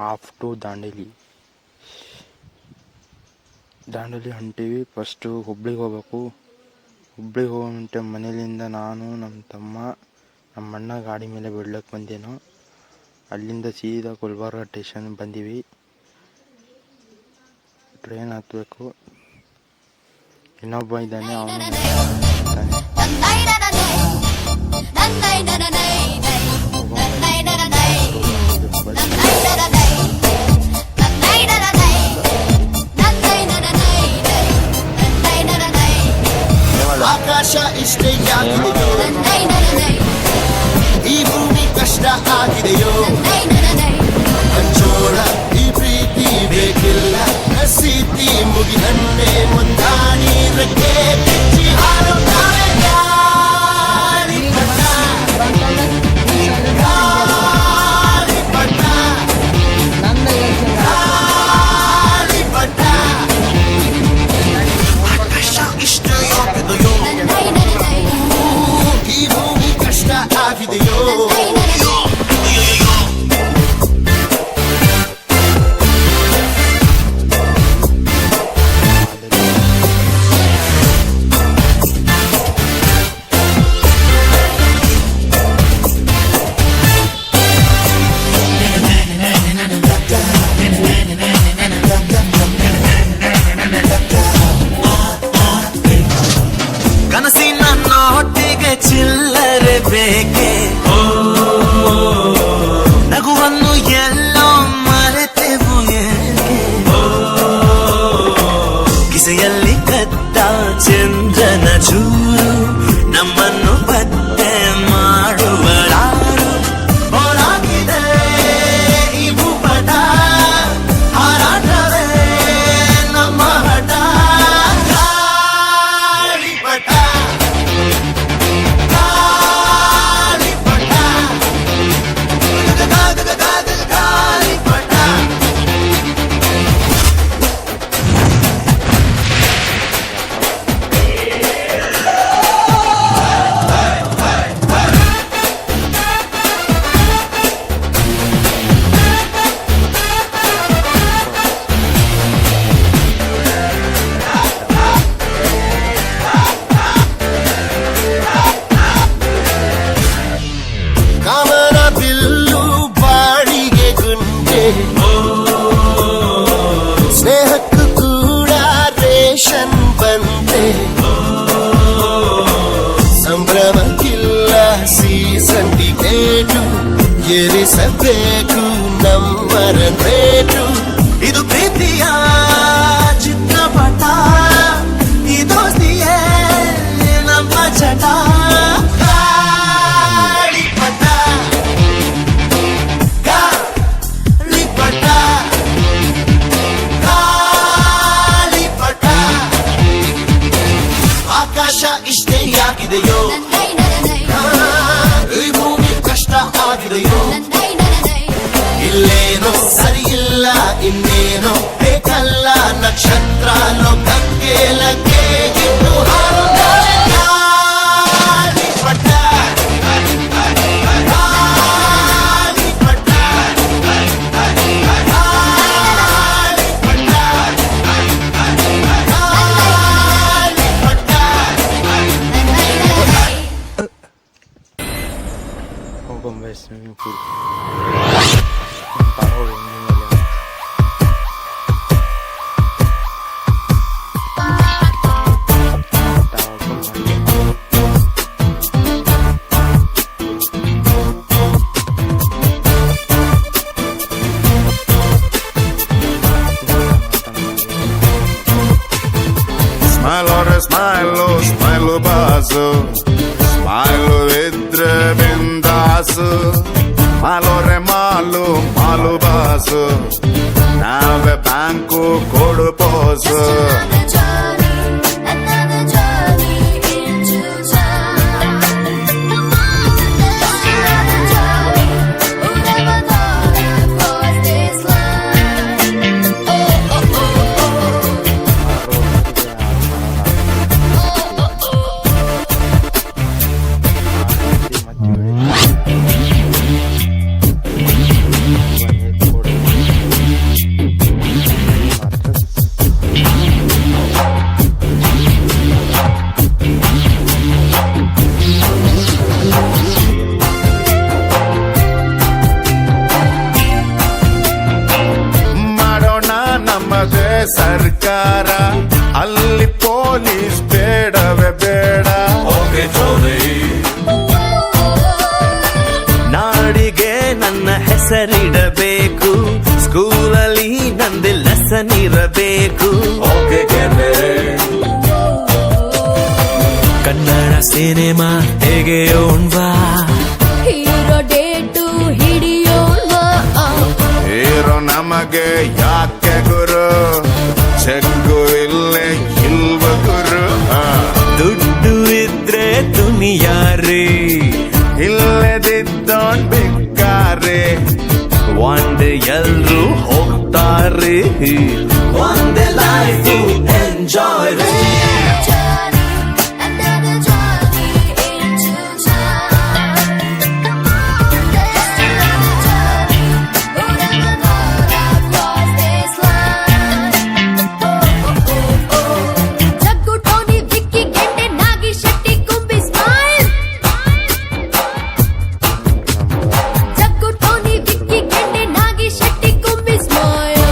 Of to Dandeli ಹೊಂಟೀವಿ. First ಹುಬ್ಳಿಗೆ ಹೋಗ್ಬೇಕು. ಹುಬ್ಳಿಗೆ ಹೋಗೋ ಮನೇಲಿಂದ ನಾನು, ನಮ್ಮ ತಮ್ಮ, ನಮ್ಮ ಅಣ್ಣ ಗಾಡಿ ಮೇಲೆ ಬಿಡ್ಲಕ್ಕೆ ಬಂದೇನು. ಅಲ್ಲಿಂದ ಸೀದಾ ಗುಲ್ಬರ್ಗ ಸ್ಟೇಷನ್ ಬಂದೀವಿ. ಟ್ರೈನ್ ಹತ್ತಬೇಕು. ಇನ್ನೊಬ್ಬ ಇದ್ದಾನೆ, ಅವನು ಆಕಾಶ ಇಷ್ಟೇ ಆಗಿದೆಯೋ, ಈ ಭೂಮಿ ಕಷ್ಟ ಆಗಿದೆಯೋ, ಹಂಚೋಳ ಈ ಪ್ರೀತಿ ಬೇಕಿಲ್ಲ, ನಸೀತಿ ಮುಗಿದನ್ನೇ ಮುಂದಾಣಿ ರೆಕ್ಕೆ ಬಿಚ್ಚಿ ಹಾರುತ್ತಾರೆ ಗಾಳಿಪಟ, ಗಾಳಿಪಟ, ಗಾಳಿಪಟ. ಆಕಾಶ ಇಷ್ಟೇ ಆಗಿದೆಯೋ, ಈ ಭೂಮಿ ಕಷ್ಟ ಆಗಿದೆಯೋ. ಕನಸಿನ ನೋಟಿಗೆ ಚಿಲ್ಲರೆ ಬೇಕೆ, ನಗುವನ್ನು ಎಲ್ಲೋ ಮರೆತೆವು ಏಕೆ, ಕಿಸೆಯಲ್ಲಿ ಕದ್ದ ಚಂದ್ರನ ಚೂರು ನಮ್ಮನ್ನು ಪತ್ತೆ ಮಾಡುವಳಾರು. ಹೋರಾಗಿದೆ ಈ ಭೂಪಟ, ಹಾರಾಟವೇ ನಮ್ಮ ಹಠ. ಗಾಳಿಪಟ, ಗಾಳಿಪಟ, ಗಾಳಿಪಟ. ಕಾಮನ ಬಿಲ್ಲು ಬಾಡಿಗೆ ಗುಂಡೆ, ಸ್ನೇಹಕ್ಕೂ ಕೂಡ ರೇಷನ್ ಬಂದೆ, ಸಂಭ್ರಮಕ್ಕಿಲ್ಲ ಸೀಸನ್ ಟಿಕೇಟು, ಏರಿಸಬೇಕು ನಮ್ಮರ ರೇಟು. ಇದು ಪ್ರೀತಿಯ ಚಿತ್ರಪಟ, ಈ ದೋಸ್ತಿಯೇ ನಮ್ಮ ಚಟ. ಗಾಳಿಪಟ, ಗಾಳಿಪಟ, ಗಾಳಿಪಟ. ಆಕಾಶ ಇಷ್ಟೇ ಆಗಿದೆಯೋ, ಈ ಭೂಮಿ ಕಷ್ಟ ಆಗಿದೆಯೋ, ಇಲ್ಲೇನೋ ಸರಿಯಿಲ್ಲ ಇನ್ನೇನೋ ಬೇಕಲ್ಲ, ನಕ್ಷತ್ರ ಲೋಕಕ್ಕೆ ಲಗ್ಗೆ ಇಟ್ಟು ಹಾರುತ್ತಾರೆ ಗಾಳಿಪಟ, ಗಾಳಿಪಟ, ಗಾಳಿಪಟ. ಹೋಗೊಂಬೆ swimming pool. Smile smile boss, smile ಇದ್ರೆ ಬಿಂದಾಸು, ಮಾಲೋರೆ ಮಾಲು ಮಾಲು ಬಾಸು, ನಾವೇ ಬ್ಯಾಂಕು ಕೊಡು ಪೋಸು. ನನ್ನ ಹೆಸರಿಡಬೇಕು, ಸ್ಕೂಲಲ್ಲಿ ನಂದೆ ಲೆಸನ್ ಇರಬೇಕು. ಕನ್ನಡ ಸಿನಿಮಾ ತೆಗೆಯೋಣ್ವಾ, ಹೀರೋ ಡೇಟು ಹಿಡಿಯೋಣ್ವಾ. ಹೀರೋ ನಮಗೆ ಯಾಕೆ ಗುರು, ಚೆಕ್ಕು ಇಲ್ಲೇ ಇಲ್ವ ಗುರು. ದುಡ್ಡು ಇದ್ರೆ ದುನಿಯಾರಿ, ಇಲ್ಲದಿದ್ದೋನ್ ಬಿಕ್ಕಾರೆ. ಒಂದೇ ಎಲ್ರು ಹೋಗ್ತಾರೆ, ಒಂದೇ life enjoy. Journey, another journey into time. Come on, just another journey. Who never thought I'd cross this line? Oh, oh, oh, oh. Jaggu, Tony, Vicky, Gende, Nagi, Shetty, Kumbi, smile. Jaggu, Tony, Vicky, Gende, Nagi, Shetty, Kumbi, smile.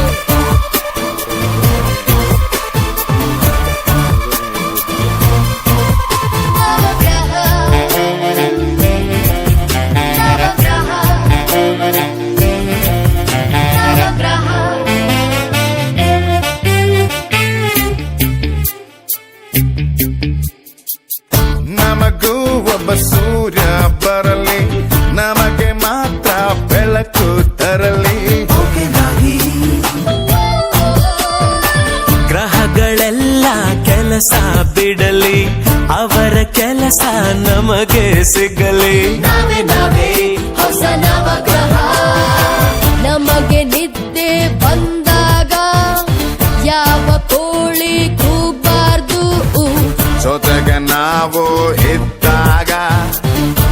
ನಮಗೂ ಒಬ್ಬ ಸೂರ್ಯ ಬರಲಿ, ನಮಗೆ ಮಾತ್ರ ಬೆಳಕು ತರಲಿ. ಗ್ರಹಗಳೆಲ್ಲ ಕೆಲಸ ಬಿಡಲಿ, ಅವರ ಕೆಲಸ ನಮಗೆ ಸಿಗಲಿ. ನಾವೇ ನಾವೇ ಹೊಸ ನವಗ್ರಹ, ನಮಗೆ ನಿದ್ದೆ ಬಂದಾಗ ಯಾವ ಕೋಳಿ ಕೂಬಾರ್ದು. ಜೊತೆಗೆ ನಾವು ಇದ್ದಾಗ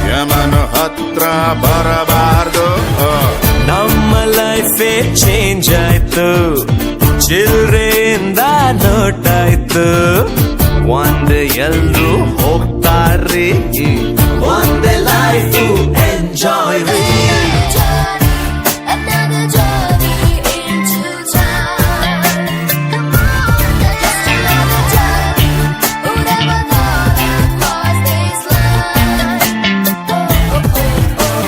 ಯಮನು ಹತ್ರ ಬರಬಾರ್ದು. ನಮ್ಮ ಲೈಫೇ ಚೇಂಜ್ ಆಯ್ತು, ಚಿಲ್ರೆಯಿಂದ ನೋಟಾಯ್ತು. ಒಂದೇ ಎಲ್ರು ಹೋಗ್ತಾರೆ, ಒಂದೇ life enjoy. Journey, another journey into time. Come on, just another journey. Who never thought I'd cross this line? Oh, oh, oh, oh.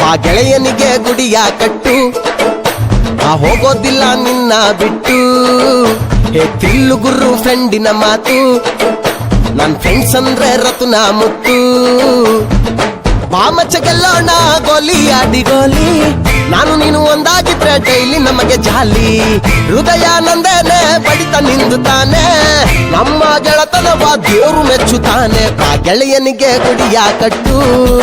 ಆ ಗೆಳೆಯನಿಗೆ ಗುಡಿಯ ಕಟ್ಟು, ಆ ಹೋಗೋದಿಲ್ಲ ನಿನ್ನ ಬಿಟ್ಟು. ಹೇ ತಿಲ್ಲು ಗುರು ಫ್ರೆಂಡಿನ ಮಾತು, ನನ್ ಫ್ರೆಂಡ್ಸ್ ಅಂದ್ರೆ ರತುನ ಮುತ್ತು. ಬಾಮಚ್ಚ ಗೆಲ್ಲೋಣ ಗೋಲಿ ಆಡಿ ಗೋಲಿ, ನಾನು ನೀನು ಒಂದಾಗಿದ್ರೆ ಡೈಲಿ ನಮಗೆ ಜಾಲಿ. ಹೃದಯ ನಂದೇನೆ ಬಡಿತ ನಿಂದು ತಾನೆ, ನಮ್ಮ ಗೆಳತನವ ದೇವ್ರು ಮೆಚ್ಚುತ್ತಾನೆ. ಆ ಗೆಳೆಯನಿಗೆ ಗುಡಿಯ ಕಟ್ಟು,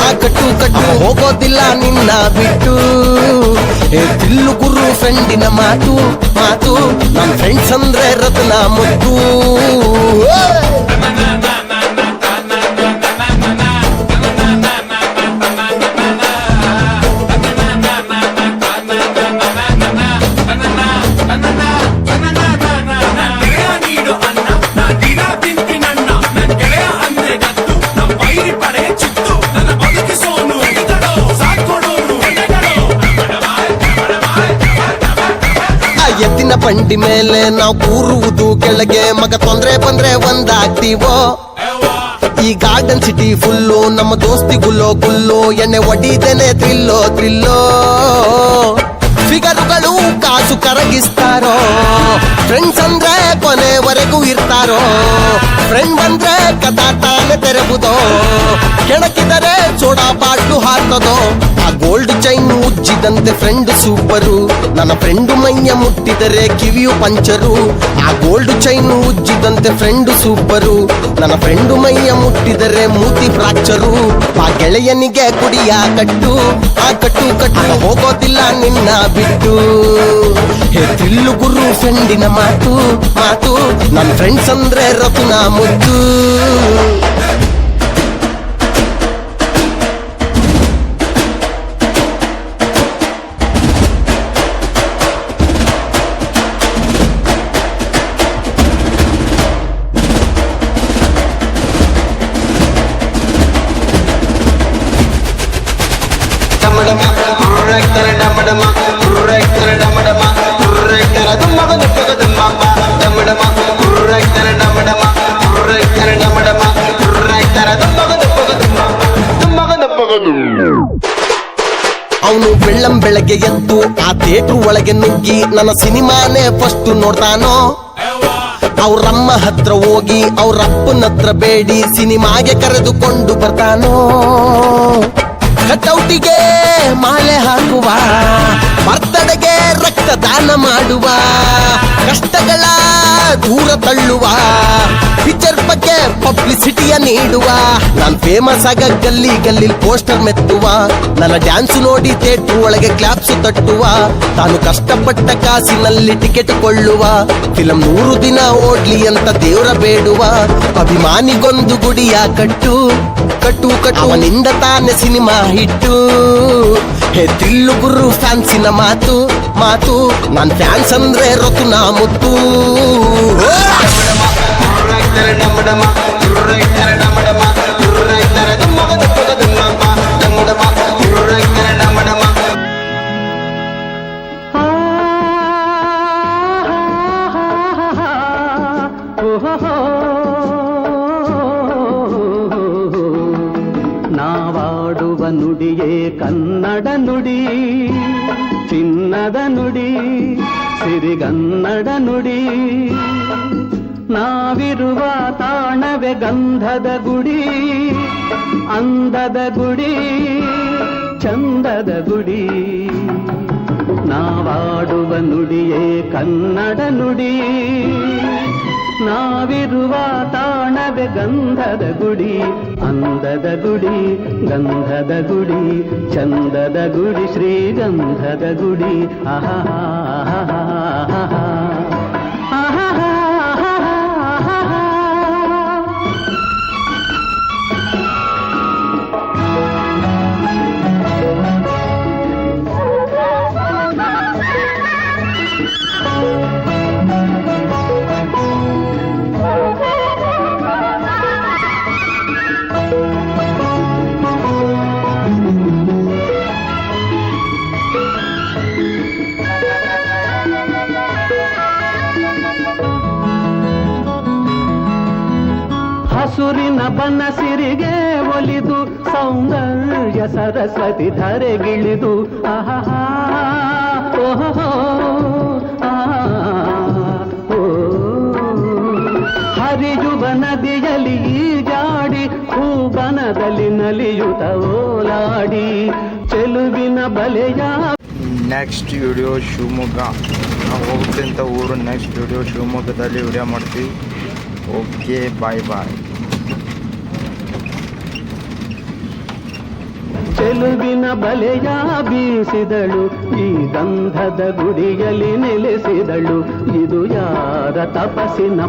ಆ ಕಟ್ಟು ಕಟ್ಟು ಹೋಗೋದಿಲ್ಲ ನಿನ್ನ ಬಿಟ್ಟು. ಹೇ ತಿಲ್ಲು ಗುರು ಫ್ರೆಂಡಿನ ಮಾತು ಮಾತು, ನನ್ ಫ್ರೆಂಡ್ಸ್ ಅಂದ್ರೆ ರತ್ನ ಮುತ್ತು. ಎತ್ತಿನ ಬಂಡಿ ಮೇಲೆ ನಾವು ಕೂರುವುದು ಕೆಳಗೆ, ಮಗ ತೊಂದ್ರೆ ಬಂದ್ರೆ ಒಂದಾಗ್ತೀವೋ. ಈ ಗಾರ್ಡನ್ ಸಿಟಿ ಫುಲ್ಲು ನಮ್ಮ ದೋಸ್ತಿ ಗುಲ್ಲೋ ಗುಲ್ಲೋ, ಎಣ್ಣೆ ಒಡಿದೇನೆ ಥ್ರಿಲ್ಲೋ ಥ್ರಿಲ್ಲೋ. ಫಿಗರುಗಳು ಕಾಸು ಕರಗಿಸ್ತಾರೋ, ಫ್ರೆಂಡ್ಸ್ ಅಂದ್ರೆ ಕೊನೆವರೆಗೂ ಇರ್ತಾರೋ. ಫ್ರೆಂಡ್ ಬಂದ್ರೆ ಕಥಾ ತಾನೆ ತೆರೆಬುದೋ, ಕೆಣಕಿದರೆ ಸೋಡಾ ಬಾಟ್ಲು ಹಾಕೋದೋ. ಆ ಗೋಲ್ಡ್ ಚೈನ್ ಉಜ್ಜಿದಂತೆ ಫ್ರೆಂಡ್ ಸೂಪರು, ನನ್ನ ಫ್ರೆಂಡು ಮೈಯ ಮುಟ್ಟಿದರೆ ಕಿವಿಯು ಪಂಚರು. ಆ ಗೋಲ್ಡ್ ಚೈನ್ ಉಜ್ಜಿದಂತೆ ಫ್ರೆಂಡು ಸೂಪರು, ನನ್ನ ಫ್ರೆಂಡು ಮೈಯ ಮುಟ್ಟಿದರೆ ಮೂತಿ ಫ್ರಾಕ್ಚರು. ಆ ಗೆಳೆಯನಿಗೆ ಕುಡಿಯ ಕಟ್ಟು, ಆ ಕಟ್ಟು ಕಟ್ಟು ಹೋಗೋದಿಲ್ಲ ನಿನ್ನ ಬಿಟ್ಟು. ಹೇ ತಿಲ್ಲು ಗುರು ಫ್ರೆಂಡಿನ ಮಾತು ಮಾತು, ನನ್ನ ಫ್ರೆಂಡ್ಸ್ ಅಂದ್ರೆ ರತುನ ಮುದ್ದು. ಅವನು ಬೆಳ್ಳಂಬೆಳಗ್ಗೆ ಎದ್ದು ಆ ಥಿಯೇಟರ್ ಒಳಗೆ ನುಗ್ಗಿ ನನ್ನ ಸಿನಿಮಾನೇ ಫಸ್ಟ್ ನೋಡ್ತಾನೋ. ಅವ್ರಮ್ಮ ಹತ್ರ ಹೋಗಿ ಅವ್ರಪ್ಪನ ಹತ್ರ ಬೇಡಿ ಸಿನಿಮಾಗೆ ಕರೆದುಕೊಂಡು ಬರ್ತಾನೋ. ಕಟೌಟಿಗೆ ಮಾಲೆ ಹಾಕುವ, ಬರ್ತಡೆಗೆ ರಕ್ತದಾನ ಮಾಡುವ, ಕಷ್ಟಗಳ ದೂರ ತಳ್ಳುವ, ಪಿಕ್ಚರ್ ಬಗ್ಗೆ ಪಬ್ಲಿಸಿಟಿಯ ನೀಡುವ. ನಾನ್ ಫೇಮಸ್ ಆಗ ಗಲ್ಲಿ ಗಲ್ಲಿ ಪೋಸ್ಟರ್ ಮೆತ್ತುವ, ನನ್ನ ಡ್ಯಾನ್ಸ್ ನೋಡಿ ಥಿಯೇಟರ್ ಒಳಗೆ ಕ್ಲಾಪ್ಸ್ ತಟ್ಟುವ. ತಾನು ಕಷ್ಟಪಟ್ಟ ಕಾಸಿನಲ್ಲಿ ಟಿಕೆಟ್ ಕೊಳ್ಳುವ, ಫಿಲಂ 100 ದಿನ ಓಡ್ಲಿ ಅಂತ ದೇವ್ರ ಬೇಡುವ. ಅಭಿಮಾನಿಗೊಂದು ಗುಡಿಯ ಕಟ್ಟು ಕಟ್ಟು ಕಟ್ಟು, ಅವನಿಂದ ತಾನೆ ಸಿನಿಮಾ ಹಿಟ್ಟು. ಹೇ ತಿಲ್ಲು ಗುರು ಫ್ಯಾನ್ಸಿನ ಮಾತು ಮಾತು, ನಾನ್ ಫ್ಯಾನ್ಸ್ ಅಂದ್ರೆ ರೊತುನ ಮುತ್ತು. ನಾವಾಡುವ ನುಡಿಯೇ ಕನ್ನಡ ನುಡಿ, ಚಿನ್ನದ ನುಡಿ, ಸಿರಿಗನ್ನಡ ನುಡಿ. ನಾವಿರುವ ತಾಣವೇ ಗಂಧದ ಗುಡಿ, ಅಂದದ ಗುಡಿ, ಚಂದದ ಗುಡಿ. ನಾವಾಡುವ ನುಡಿಯೇ ಕನ್ನಡ ನುಡಿ, ನಾವಿರುವ ತಾಣವೇ ಗಂಧದ ಗುಡಿ, ಅಂದದ ಗುಡಿ, ಗಂಧದ ಗುಡಿ, ಚಂದದ ಗುಡಿ, ಶ್ರೀಗಂಧದ ಗುಡಿ. ಆಹಾ ಹಸುರಿನ ಬನಸಿರಿಗೆ ಒಲಿದು ಸೌಂದರ್ಯ ಸರಸ್ವತಿ ಧರೆಗಿಳಿದು. ಆಹಾ ಓಹೋ ಹರಿಯುವ ನದಿಯಲ್ಲಿ ಈಜಾಡಿ ಹೂಬನದಲ್ಲಿ ನಲಿಯುತ್ತ ಓಲಾಡಿ ಚೆಲುವಿನ ಬಲೆಯ. ನೆಕ್ಸ್ಟ್ ವಿಡಿಯೋ ಶಿವಮೊಗ್ಗ, ನಾವು ಹೋಗ್ತಿಂತ ಊರು. ನೆಕ್ಸ್ಟ್ ವಿಡಿಯೋ ಶಿವಮೊಗ್ಗದಲ್ಲಿ ವಿಡಿಯೋ ಮಾಡ್ತೀವಿ. ಓಕೆ, ಬಾಯ್ ಬಾಯ್. ಚೆಲುವಿನ ಬಲೆಯ ಬೀಸಿದಳು, ಈ ಗಂಧದ ಗುಡಿಯಲ್ಲಿ ನೆಲೆಸಿದಳು. ಇದು ಯಾರ ತಪಸ್ಸಿನ